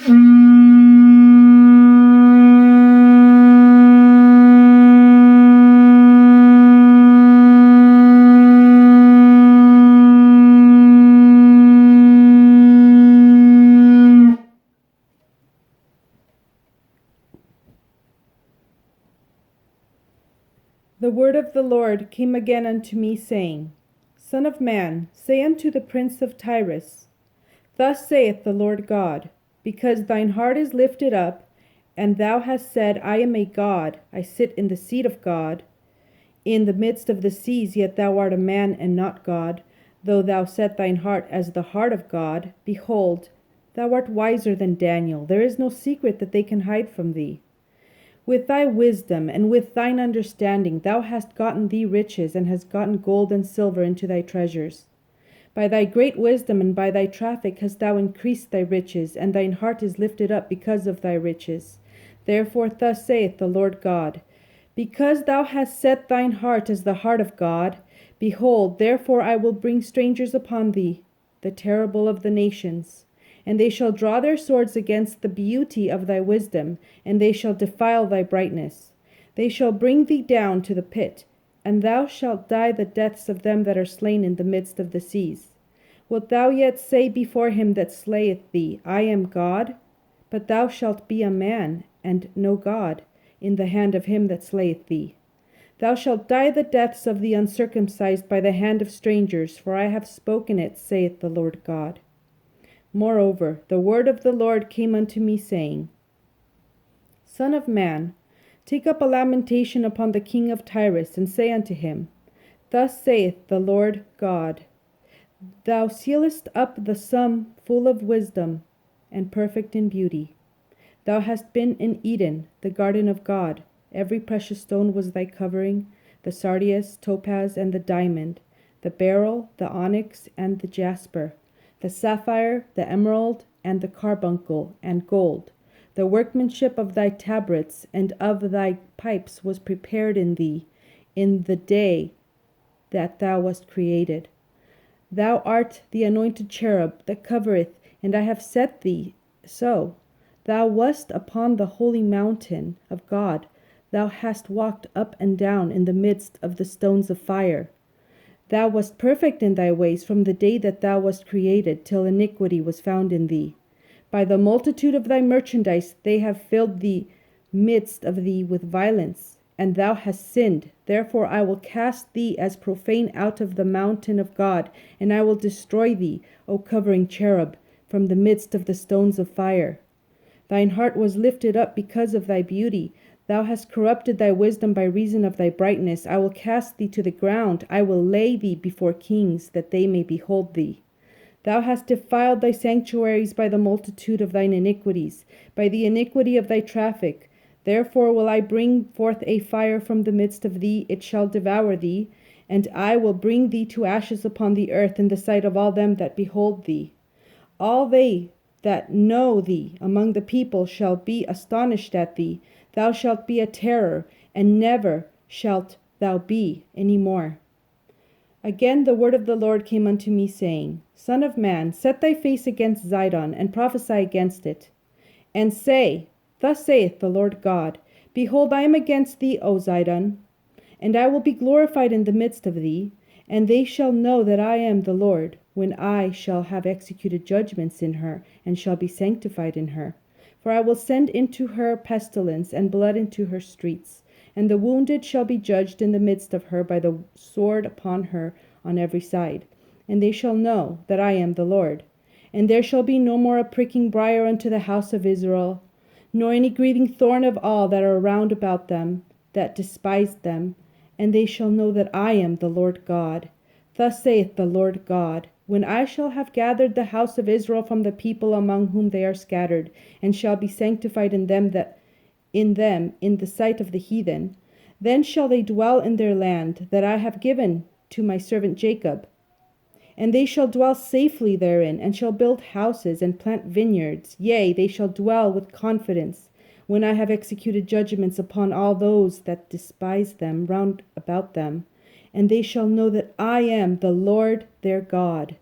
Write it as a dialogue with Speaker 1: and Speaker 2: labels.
Speaker 1: The word of the Lord came again unto me, saying, Son of man, say unto the prince of Tyrus, Thus saith the Lord God, because thine heart is lifted up, and thou hast said, I am a God, I sit in the seat of God, in the midst of the seas, yet thou art a man and not God, though thou set thine heart as the heart of God. Behold, thou art wiser than Daniel, there is no secret that they can hide from thee. With thy wisdom and with thine understanding thou hast gotten thee riches, and hast gotten gold and silver into thy treasures. By thy great wisdom and by thy traffic hast thou increased thy riches, and thine heart is lifted up because of thy riches. Therefore thus saith the Lord God, Because thou hast set thine heart as the heart of God, behold, therefore I will bring strangers upon thee, the terrible of the nations. And they shall draw their swords against the beauty of thy wisdom, and they shall defile thy brightness. They shall bring thee down to the pit, and thou shalt die the deaths of them that are slain in the midst of the seas. Wilt thou yet say before him that slayeth thee, I am God? But thou shalt be a man, and no God, in the hand of him that slayeth thee. Thou shalt die the deaths of the uncircumcised by the hand of strangers, for I have spoken it, saith the Lord God. Moreover, the word of the Lord came unto me, saying, Son of man, take up a lamentation upon the king of Tyrus, and say unto him, Thus saith the Lord God, Thou sealest up the sum full of wisdom, and perfect in beauty. Thou hast been in Eden, the garden of God. Every precious stone was thy covering, the sardius, topaz, and the diamond, the beryl, the onyx, and the jasper, the sapphire, the emerald, and the carbuncle, and gold. The workmanship of thy tabrets and of thy pipes was prepared in thee in the day that thou wast created. Thou art the anointed cherub that covereth, and I have set thee so. Thou wast upon the holy mountain of God. Thou hast walked up and down in the midst of the stones of fire. Thou wast perfect in thy ways from the day that thou wast created, till iniquity was found in thee. By the multitude of thy merchandise they have filled the midst of thee with violence, and thou hast sinned. Therefore I will cast thee as profane out of the mountain of God, and I will destroy thee, O covering cherub, from the midst of the stones of fire. Thine heart was lifted up because of thy beauty. Thou hast corrupted thy wisdom by reason of thy brightness. I will cast thee to the ground. I will lay thee before kings, that they may behold thee. Thou hast defiled thy sanctuaries by the multitude of thine iniquities, by the iniquity of thy traffic. Therefore will I bring forth a fire from the midst of thee, it shall devour thee, and I will bring thee to ashes upon the earth in the sight of all them that behold thee. All they that know thee among the people shall be astonished at thee. Thou shalt be a terror, and never shalt thou be any more. Again the word of the Lord came unto me, saying, Son of man, set thy face against Zidon, and prophesy against it, and say, Thus saith the Lord God, Behold, I am against thee, O Zidon, and I will be glorified in the midst of thee, and they shall know that I am the Lord, when I shall have executed judgments in her, and shall be sanctified in her. For I will send into her pestilence, and blood into her streets, and the wounded shall be judged in the midst of her by the sword upon her on every side. And they shall know that I am the Lord. And there shall be no more a pricking briar unto the house of Israel, nor any grieving thorn of all that are round about them, that despised them. And they shall know that I am the Lord God. Thus saith the Lord God, When I shall have gathered the house of Israel from the people among whom they are scattered, and shall be sanctified in them in the sight of the heathen, then shall they dwell in their land that I have given to my servant Jacob. And they shall dwell safely therein, and shall build houses and plant vineyards. Yea, they shall dwell with confidence, when I have executed judgments upon all those that despise them round about them. And they shall know that I am the Lord their God.